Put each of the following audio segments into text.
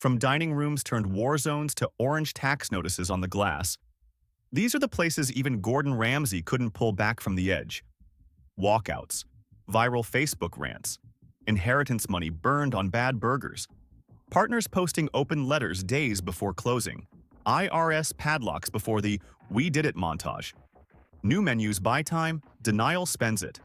From dining rooms turned war zones to orange tax notices on the glass, these are the places even Gordon Ramsay couldn't pull back from the edge. Walkouts, viral Facebook rants, inheritance money burned on bad burgers, partners posting open letters days before closing, IRS padlocks before the "We Did It" montage. New menus buy time, denial spends it.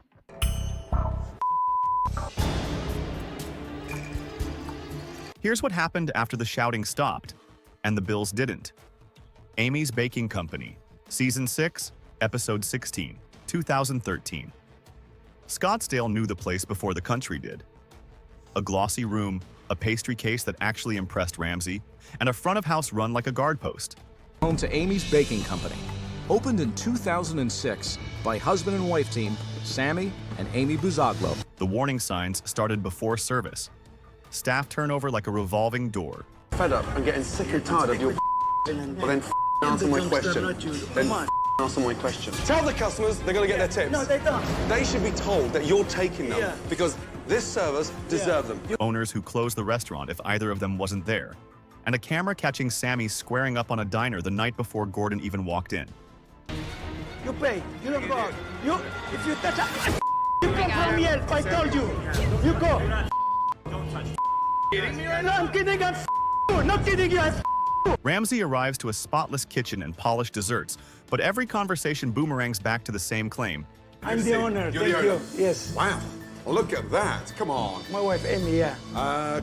Here's what happened after the shouting stopped, and the bills didn't. Amy's Baking Company, Season 6, Episode 16, 2013. Scottsdale knew the place before the country did. A glossy room, a pastry case that actually impressed Ramsay, and a front-of-house run like a guard post. Home to Amy's Baking Company. Opened in 2006 by husband and wife team Sammy and Amy Buzaglo. The warning signs started before service. Staff turnover like a revolving door. Fed up. I'm getting sick and tired of your well then answer my question. Then answer my question. Tell the customers they're going to get their tips. No, they don't. They should be told that you're taking them because this service deserve them. Owners who closed the restaurant if either of them wasn't there. And a camera catching Sammy squaring up on a diner the night before Gordon even walked in. You pay. You don't go. You, if you touch a you go from here. I told you. You go. Don't touch. No, I'm kidding. I'm not kidding you. Ramsay arrives to a spotless kitchen and polished desserts, but every conversation boomerangs back to the same claim. I'm the owner. Thank you. Yes. Wow. Well, look at that. Come on. My wife, Amy, yeah.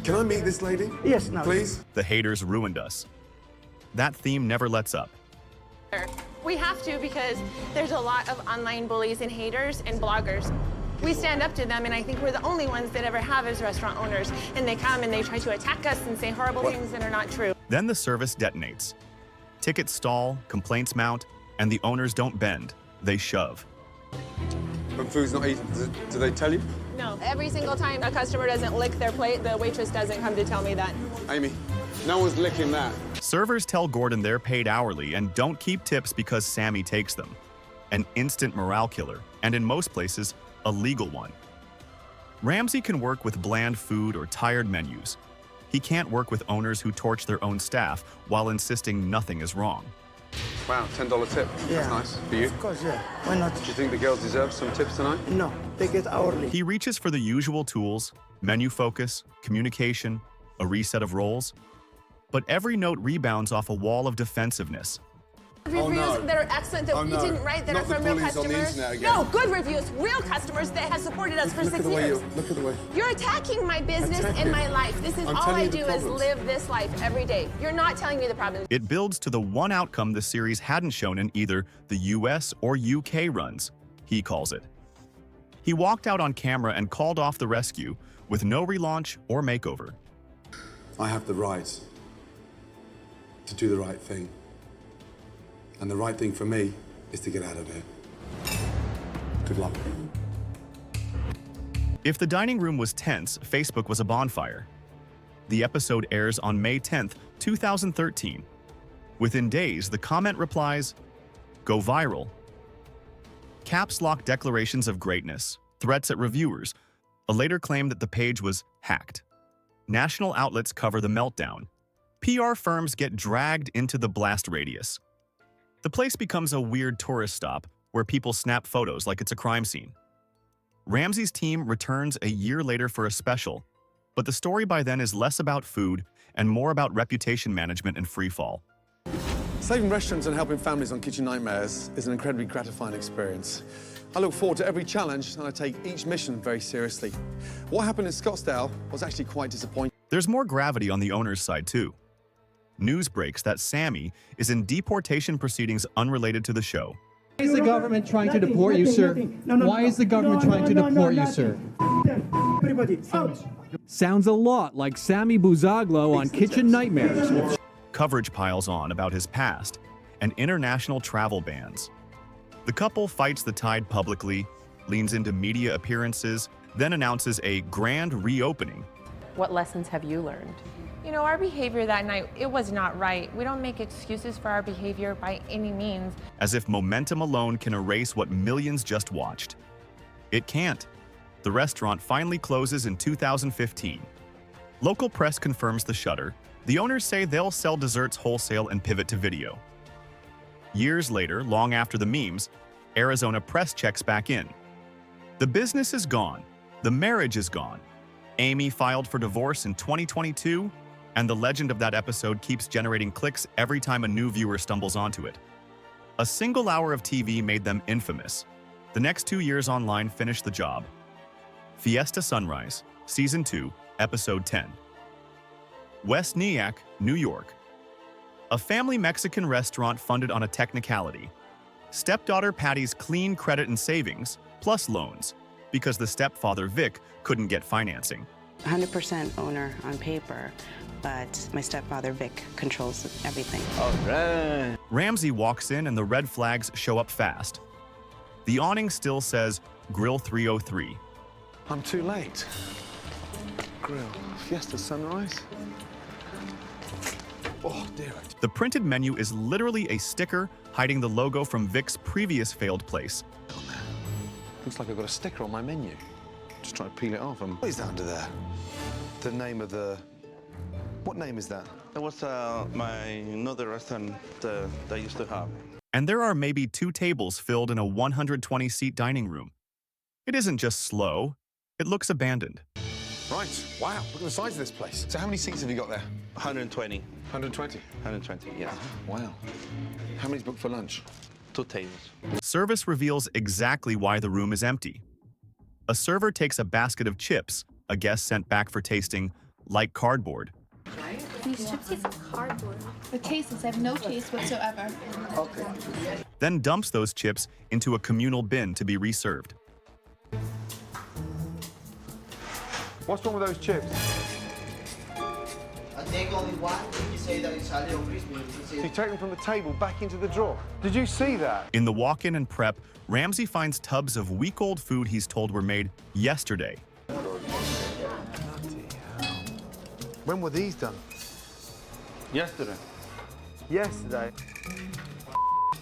Can I meet this lady? Yes, now. Please? The haters ruined us. That theme never lets up. We have to because there's a lot of online bullies and haters and bloggers. We stand up to them, and I think we're the only ones that ever have as restaurant owners. And they come and they try to attack us and say horrible things that are not true. Then the service detonates. Tickets stall, complaints mount, and the owners don't bend. They shove. When food's not eaten, do they tell you? No. Every single time a customer doesn't lick their plate, the waitress doesn't come to tell me that. Amy, no one's licking that. Servers tell Gordon they're paid hourly and don't keep tips because Sammy takes them. An instant morale killer, and in most places, a legal one. Ramsay can work with bland food or tired menus. He can't work with owners who torch their own staff while insisting nothing is wrong. Wow, $10 tip. Yeah. That's nice. For you? Of course, yeah. Why not? Do you think the girls deserve some tips tonight? No, they get hourly. He reaches for the usual tools: menu focus, communication, a reset of roles. But every note rebounds off a wall of defensiveness. Reviews that are excellent that you didn't write that Not are from the real bullies on the customers. internet again. No, good reviews, real customers that have supported us for 6 years. Look at the way. You're attacking my business and my life. This is I'm all telling I you the do is problems. live this life every day. You're not telling me the problem. It builds to the one outcome the series hadn't shown in either the US or UK runs, he calls it. He walked out on camera and called off the rescue with no relaunch or makeover. I have the right to do the right thing. And the right thing for me is to get out of here. Good luck. If the dining room was tense, Facebook was a bonfire. The episode airs on May 10th, 2013. Within days, the comment replies, "Go viral." Caps lock declarations of greatness, threats at reviewers, a later claim that the page was hacked. National outlets cover the meltdown. PR firms get dragged into the blast radius. The place becomes a weird tourist stop where people snap photos like it's a crime scene. Ramsay's team returns a year later for a special, but the story by then is less about food and more about reputation management and freefall. Saving restaurants and helping families on Kitchen Nightmares is an incredibly gratifying experience. I look forward to every challenge and I take each mission very seriously. What happened in Scottsdale was actually quite disappointing. There's more gravity on the owner's side, too. News breaks that Sammy is in deportation proceedings unrelated to the show. Why is the government trying to deport you, sir? Why is the government trying to deport you, sir? Everybody, out. Sounds a lot like Sammy Buzaglo on Kitchen Nightmares. Coverage piles on about his past and international travel bans. The couple fights the tide publicly, leans into media appearances, then announces a grand reopening. What lessons have you learned? You know, our behavior that night, it was not right. We don't make excuses for our behavior by any means. As if momentum alone can erase what millions just watched. It can't. The restaurant finally closes in 2015. Local press confirms the shutter, The owners say they'll sell desserts wholesale and pivot to video. Years later, long after the memes, Arizona press checks back in. The business is gone. The marriage is gone. Amy filed for divorce in 2022, and the legend of that episode keeps generating clicks every time a new viewer stumbles onto it. A single hour of TV made them infamous. The next 2 years online finished the job. Fiesta Sunrise, Season 2, Episode 10. West Nyack, New York. A family Mexican restaurant funded on a technicality. Stepdaughter Patty's clean credit and savings, plus loans, because the stepfather Vic couldn't get financing. 100% owner on paper, but my stepfather Vic controls everything. All right. Ramsay walks in and the red flags show up fast. The awning still says Grill 303. I'm too late. Grill, Fiesta Sunrise. Oh, dear. The printed menu is literally a sticker hiding the logo from Vic's previous failed place. Looks like I've got a sticker on my menu. Just trying to peel it off. What is that under there? The name of the... What name is that? That was my another restaurant that I used to have. And there are maybe 2 tables filled in a 120-seat dining room. It isn't just slow, it looks abandoned. Right, wow, look at the size of this place. So how many seats have you got there? 120. 120? 120, yeah. Wow. How many's booked for lunch? 2 tables. Service reveals exactly why the room is empty. A server takes a basket of chips, a guest sent back for tasting, like cardboard. These chips taste like cardboard. The tasteless, I have no taste whatsoever. Okay. Then dumps those chips into a communal bin to be reserved. What's wrong with those chips? I take only one. You say that it's a little crispy. So you take them from the table back into the drawer. Did you see that? In the walk-in and prep, Ramsay finds tubs of week-old food he's told were made yesterday. When were these done? Yesterday. Yesterday.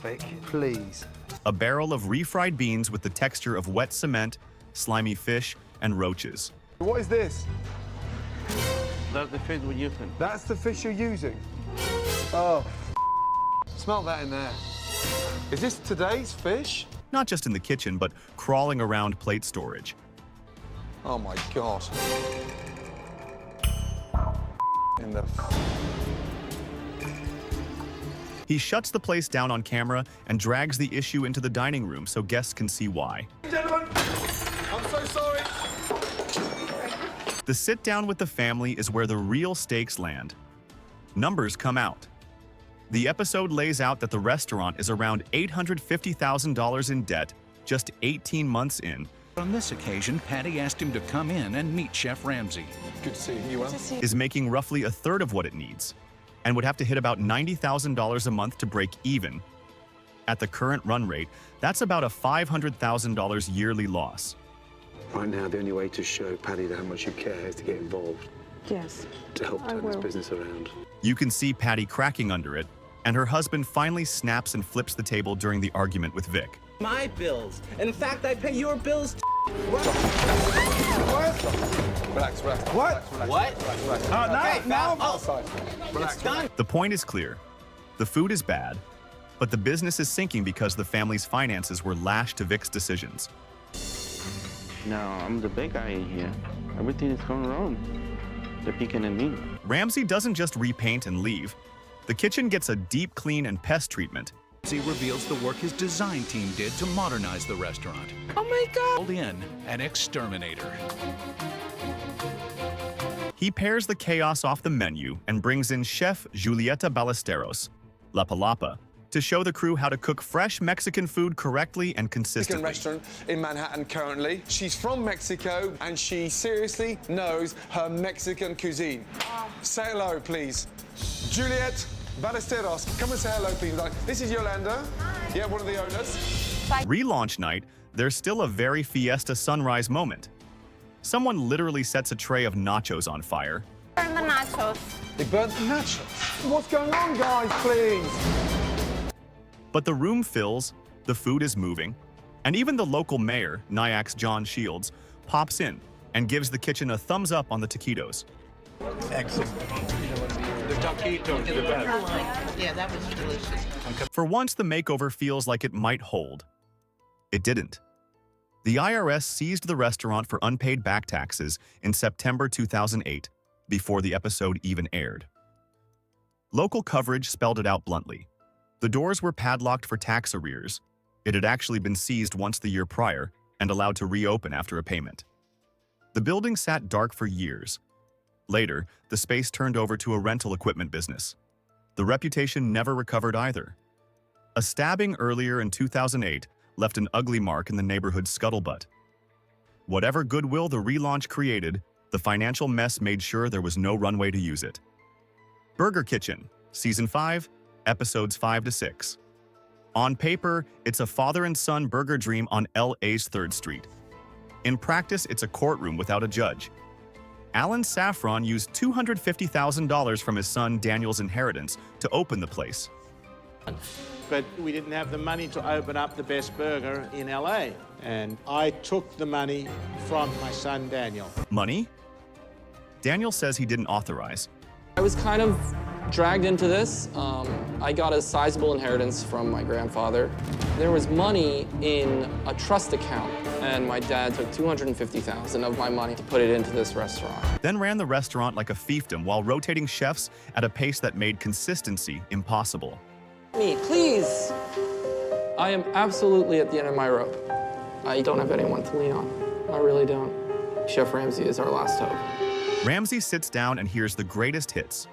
Vic, please. A barrel of refried beans with the texture of wet cement, slimy fish, and roaches. What is this? That's the fish we're using. That's the fish you're using? Oh, smell that in there. Is this today's fish? Not just in the kitchen, but crawling around plate storage. Oh my God. In the... He shuts the place down on camera and drags the issue into the dining room so guests can see why. Gentlemen, I'm so sorry. The sit-down with the family is where the real stakes land. Numbers come out. The episode lays out that the restaurant is around $850,000 in debt just 18 months in. On this occasion, Patty asked him to come in and meet Chef Ramsay. Good to see you. Is making roughly a third of what it needs, and would have to hit about $90,000 a month to break even. At the current run rate, that's about a $500,000 yearly loss. Right now, the only way to show Paddy how much you care is to get involved. Yes. To help turn this business around. You can see Patty cracking under it, and her husband finally snaps and flips the table during the argument with Vic. My bills. In fact, I pay your bills. Relax, relax. What? What? Now outside. It's done. The point is clear. The food is bad, but the business is sinking because the family's finances were lashed to Vic's decisions. No, I'm the big guy in here. Everything is going wrong. They're picking at me. Ramsay doesn't just repaint and leave. The kitchen gets a deep clean and pest treatment. He reveals the work his design team did to modernize the restaurant. Oh my God! Called in an exterminator. He pairs the chaos off the menu and brings in Chef Julieta Ballesteros, La Palapa, to show the crew how to cook fresh Mexican food correctly and consistently. Mexican restaurant in Manhattan currently. She's from Mexico and she seriously knows her Mexican cuisine. Say hello, please. Juliet Ballesteros. Come and say hello, please. This is Yolanda. Hi. Yeah, one of the owners. Relaunch night, there's still a very Fiesta Sunrise moment. Someone literally sets a tray of nachos on fire. Burn the nachos. They burnt the nachos. What's going on, guys, please? But the room fills, the food is moving, and even the local mayor, Nyack's John Shields, pops in and gives the kitchen a thumbs up on the taquitos. Excellent. The taquito, the best. Yeah, that was delicious. For once, the makeover feels like it might hold. It didn't. The IRS seized the restaurant for unpaid back taxes in September 2008, before the episode even aired. Local coverage spelled it out bluntly. The doors were padlocked for tax arrears. It had actually been seized once the year prior and allowed to reopen after a payment. The building sat dark for years. Later, the space turned over to a rental equipment business. The reputation never recovered either. A stabbing earlier in 2008 left an ugly mark in the neighborhood's scuttlebutt. Whatever goodwill the relaunch created, the financial mess made sure there was no runway to use it. Burger Kitchen, Season 5, Episodes 5 to 6. On paper, it's a father and son burger dream on LA's 3rd Street. In practice, it's a courtroom without a judge. Alan Saffron used $250,000 from his son Daniel's inheritance to open the place. But we didn't have the money to open up the best burger in LA. And I took the money from my son Daniel. Money? Daniel says he didn't authorize. I was kind of dragged into this. I got a sizable inheritance from my grandfather. There was money in a trust account, and my dad took $250,000 of my money to put it into this restaurant. Then ran the restaurant like a fiefdom while rotating chefs at a pace that made consistency impossible. Me, please. I am absolutely at the end of my rope. I don't have anyone to lean on. I really don't. Chef Ramsay is our last hope. Ramsay sits down and hears the greatest hits.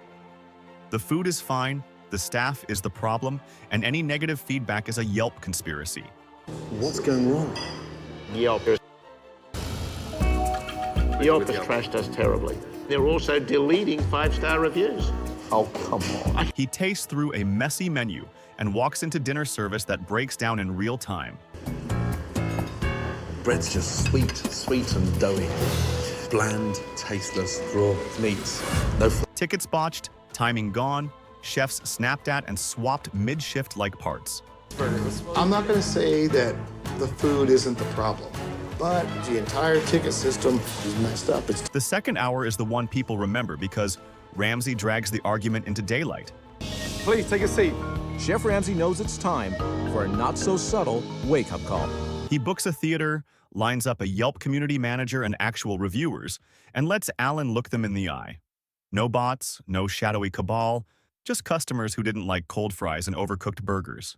The food is fine, the staff is the problem, and any negative feedback is a Yelp conspiracy. What's going wrong? Yelp has trashed us terribly. They're also deleting 5-star reviews. Oh, come on. He tastes through a messy menu and walks into dinner service that breaks down in real time. Bread's just sweet and doughy. Bland, tasteless, raw meats. No Tickets botched, timing gone, chefs snapped at and swapped mid-shift like parts. I'm not going to say that the food isn't the problem, but the entire ticket system is messed up. The second hour is the one people remember because Ramsay drags the argument into daylight. Please take a seat. Chef Ramsay knows it's time for a not-so-subtle wake-up call. He books a theater, lines up a Yelp community manager and actual reviewers, and lets Alan look them in the eye. No bots, no shadowy cabal, just customers who didn't like cold fries and overcooked burgers.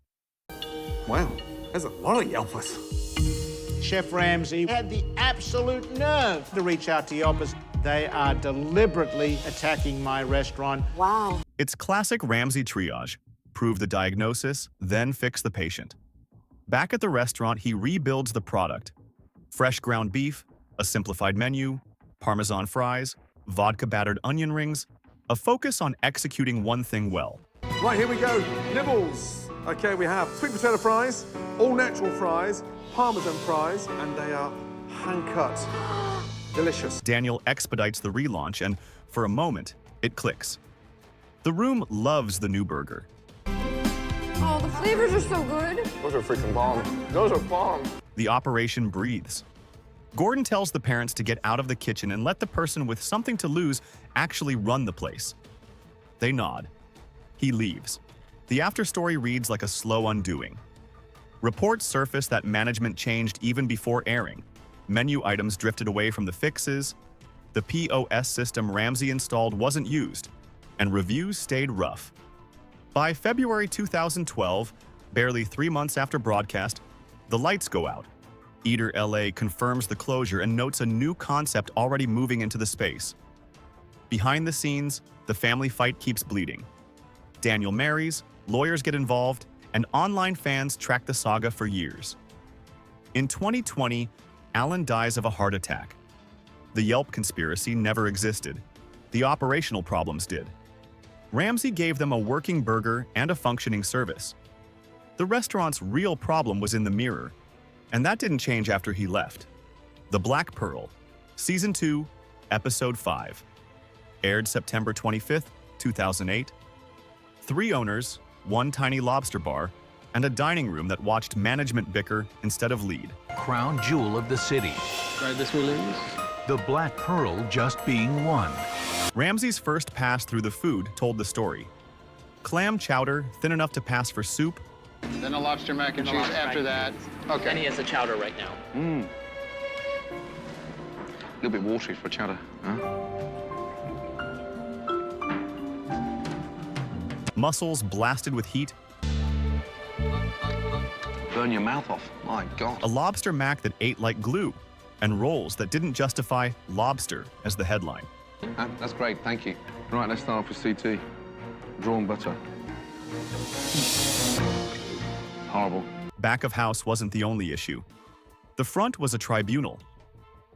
Wow, there's a lot of Yelpers. Chef Ramsay had the absolute nerve to reach out to Yelpers. They are deliberately attacking my restaurant. Wow. It's classic Ramsay triage. Prove the diagnosis, then fix the patient. Back at the restaurant, he rebuilds the product. Fresh ground beef, a simplified menu, Parmesan fries, vodka-battered onion rings, a focus on executing one thing well. Right, here we go. Nibbles. Okay, we have sweet potato fries, all-natural fries, Parmesan fries, and they are hand-cut. Delicious. Daniel expedites the relaunch, and for a moment, it clicks. The room loves the new burger. Oh, the flavors are so good. Those are freaking bomb. Those are bomb. The operation breathes. Gordon tells the parents to get out of the kitchen and let the person with something to lose actually run the place. They nod. He leaves. The afterstory reads like a slow undoing. Reports surface that management changed even before airing. Menu items drifted away from the fixes. The POS system Ramsay installed wasn't used, and reviews stayed rough. By February 2012, barely 3 months after broadcast, the lights go out. Eater LA confirms the closure and notes a new concept already moving into the space. Behind the scenes, the family fight keeps bleeding. Daniel marries, lawyers get involved, and online fans track the saga for years. In 2020, Alan dies of a heart attack. The Yelp conspiracy never existed. The operational problems did. Ramsay gave them a working burger and a functioning service. The restaurant's real problem was in the mirror, and that didn't change after he left. The Black Pearl, Season 2, Episode 5. Aired September 25th, 2008. 3 owners, 1 tiny lobster bar, and a dining room that watched management bicker instead of lead. Crown jewel of the city. Right, this will lose. The Black Pearl just being one. Ramsay's first pass through the food told the story. Clam chowder, thin enough to pass for soup. Then a lobster mac and cheese after that. Okay. And he has the chowder right now. A little bit watery for chowder, huh? Mussels blasted with heat. Burn your mouth off, my God. A lobster mac that ate like glue, and rolls that didn't justify lobster as the headline. That's great, thank you. Right, let's start off with CT. Drawn butter. Horrible. Back of house wasn't the only issue. The front was a tribunal.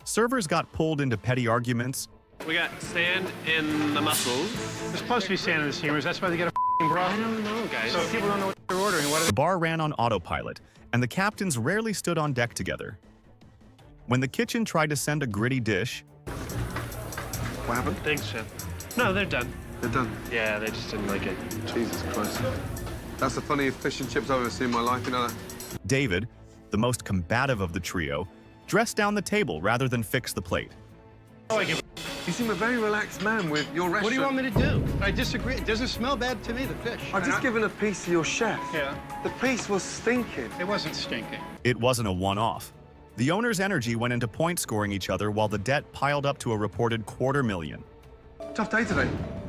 Servers got pulled into petty arguments. We got sand in the mussels. There's supposed to be sand in the steamers. That's why they get a broth. I don't know, guys. So people don't know what they're ordering. What The bar ran on autopilot, and the captains rarely stood on deck together. When the kitchen tried to send a gritty dish, What happened? Thanks, Chef. No, they're done. They're done. Yeah, they just didn't like it. Jesus Christ. That's the funniest fish and chips I've ever seen in my life, you know that? David, the most combative of the trio, dressed down the table rather than fix the plate. You seem a very relaxed man with your restaurant. do you want me to do? I disagree. It doesn't smell bad to me, the fish. I've just given a piece to your chef. Yeah. The piece was stinking. It wasn't stinking. It wasn't a one-off. The owners' energy went into point scoring each other while the debt piled up to a reported $250,000. Tough day today,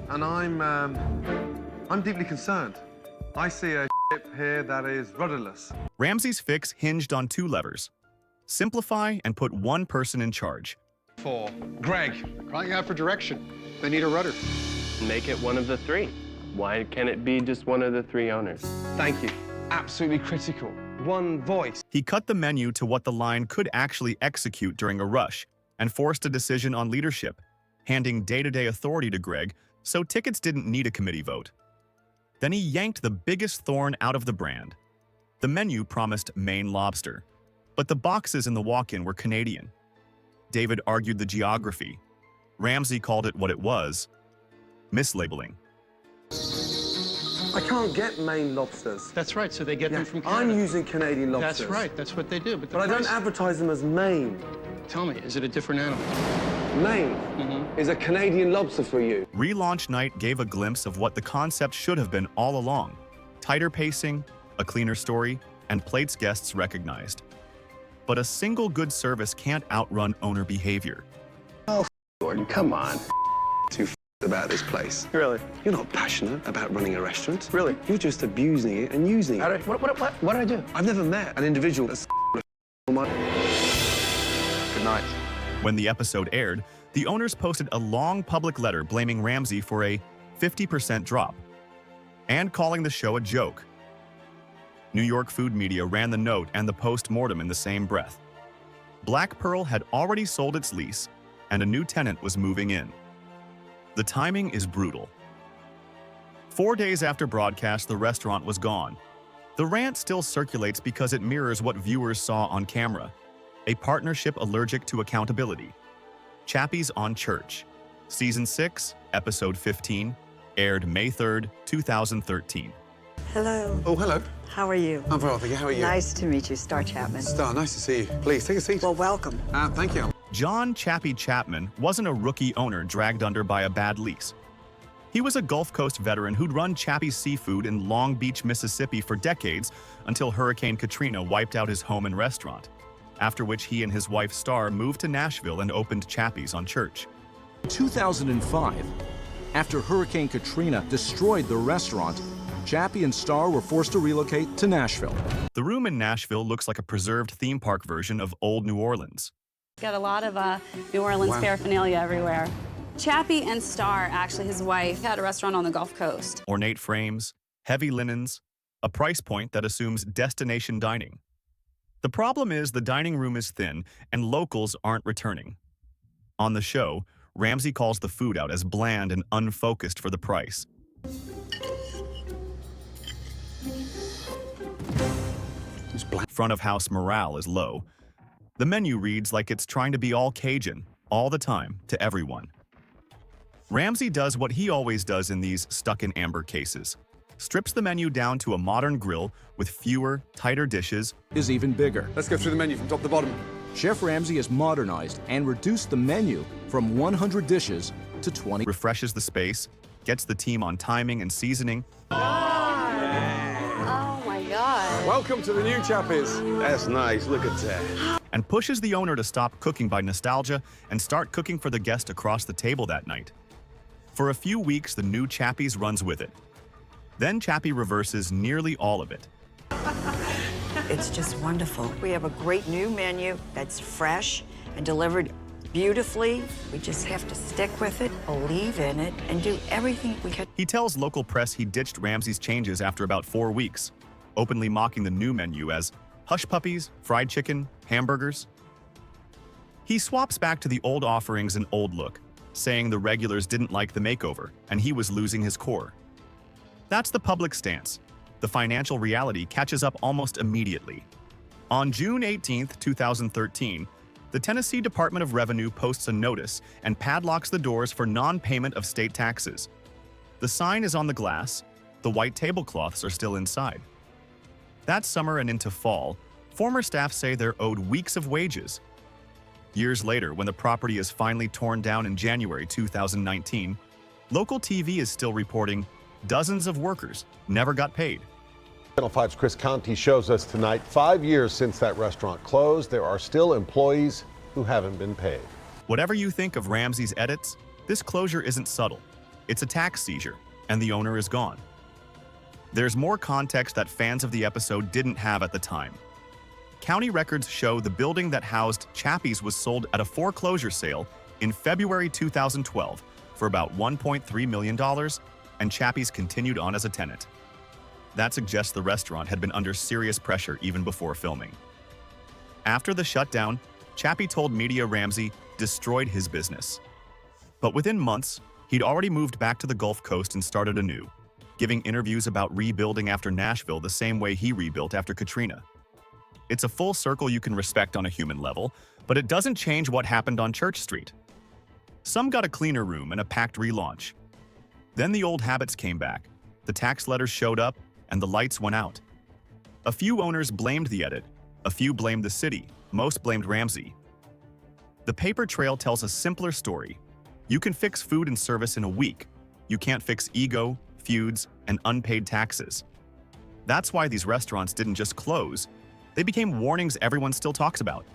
and I'm deeply concerned. I see a ship here that is rudderless. Ramsay's fix hinged on two levers: simplify and put one person in charge. For Greg. crying out for direction. They need a rudder. Make it one of the three. Why can't it be just one of the three owners? Thank you. Absolutely critical. One voice. He cut the menu to what the line could actually execute during a rush and forced a decision on leadership, handing day-to-day authority to Greg so tickets didn't need a committee vote. Then he yanked the biggest thorn out of the brand. The menu promised Maine lobster, but the boxes in the walk-in were Canadian. David argued the geography. Ramsay called it what it was: mislabeling. I can't get Maine lobsters. That's right, so they get them from Canada. I'm using Canadian lobsters. That's right, that's what they do. But But I don't advertise them as Maine. Tell me, is it a different animal? Maine is a Canadian lobster for you. Relaunch night gave a glimpse of what the concept should have been all along: tighter pacing, a cleaner story, and plates guests recognized. But a single good service can't outrun owner behavior. Oh, Gordon, come on. Too about this place. Really? You're not passionate about running a restaurant. Really? You're just abusing it and using it. What did I do? I've never met an individual that's Good night. When the episode aired, the owners posted a long public letter blaming Ramsay for a 50% drop and calling the show a joke. New York food media ran the note and the post-mortem in the same breath. Black Pearl had already sold its lease, and a new tenant was moving in. The timing is brutal. 4 days after broadcast, the restaurant was gone. The rant still circulates because it mirrors what viewers saw on camera: a partnership allergic to accountability. Chappie's on Church, Season 6, Episode 15, aired May 3rd, 2013. Hello. Oh, hello. How are you? I'm very well, thank you. How are you? Nice to meet you, Star Chapman. Star, nice to see you. Please, take a seat. Well, welcome. Thank you. John Chappie Chapman wasn't a rookie owner dragged under by a bad lease. He was a Gulf Coast veteran who'd run Chappie's Seafood in Long Beach, Mississippi for decades until Hurricane Katrina wiped out his home and restaurant, after which he and his wife Star moved to Nashville and opened Chappie's on Church. In 2005, after Hurricane Katrina destroyed the restaurant, Chappie and Star were forced to relocate to Nashville. The room in Nashville looks like a preserved theme park version of old New Orleans. Got a lot of New Orleans paraphernalia everywhere. Chappie and Star, actually his wife, had a restaurant on the Gulf Coast. Ornate frames, heavy linens, a price point that assumes destination dining. The problem is the dining room is thin and locals aren't returning. On the show, Ramsay calls the food out as bland and unfocused for the price. Front of house morale is low. The menu reads like it's trying to be all Cajun, all the time, to everyone. Ramsay does what he always does in these stuck-in-amber cases: strips the menu down to a modern grill with fewer, tighter dishes. Is even bigger. Let's go through the menu from top to bottom. Chef Ramsay has modernized and reduced the menu from 100 dishes to 20. Refreshes the space, gets the team on timing and seasoning. Oh my God. Welcome to the new Chappies. That's nice, look at that. And pushes the owner to stop cooking by nostalgia and start cooking for the guest across the table that night. For a few weeks, the new Chappies runs with it. Then Chappie reverses nearly all of it. It's just wonderful. We have a great new menu that's fresh and delivered beautifully. We just have to stick with it, believe in it, and do everything we can. He tells local press he ditched Ramsay's changes after about 4 weeks, openly mocking the new menu as hush puppies, fried chicken, hamburgers. He swaps back to the old offerings and old look, saying the regulars didn't like the makeover and he was losing his core. That's the public stance. The financial reality catches up almost immediately. On June 18, 2013, the Tennessee Department of Revenue posts a notice and padlocks the doors for non-payment of state taxes. The sign is on the glass, the white tablecloths are still inside. That summer and into fall, former staff say they're owed weeks of wages. Years later, when the property is finally torn down in January 2019, local TV is still reporting dozens of workers never got paid. Channel 5's Chris Conti shows us tonight, 5 years since that restaurant closed, there are still employees who haven't been paid. Whatever you think of Ramsay's edits, this closure isn't subtle. It's a tax seizure, and the owner is gone. There's more context that fans of the episode didn't have at the time. County records show the building that housed Chappies was sold at a foreclosure sale in February 2012 for about $1.3 million, and Chappies continued on as a tenant. That suggests the restaurant had been under serious pressure even before filming. After the shutdown, Chappie told media Ramsay destroyed his business. But within months, he'd already moved back to the Gulf Coast and started anew, giving interviews about rebuilding after Nashville the same way he rebuilt after Katrina. It's a full circle you can respect on a human level, but it doesn't change what happened on Church Street. Some got a cleaner room and a packed relaunch. Then the old habits came back, the tax letters showed up, and the lights went out. A few owners blamed the edit, a few blamed the city, most blamed Ramsay. The paper trail tells a simpler story. You can fix food and service in a week. You can't fix ego, feuds, and unpaid taxes. That's why these restaurants didn't just close, they became warnings everyone still talks about.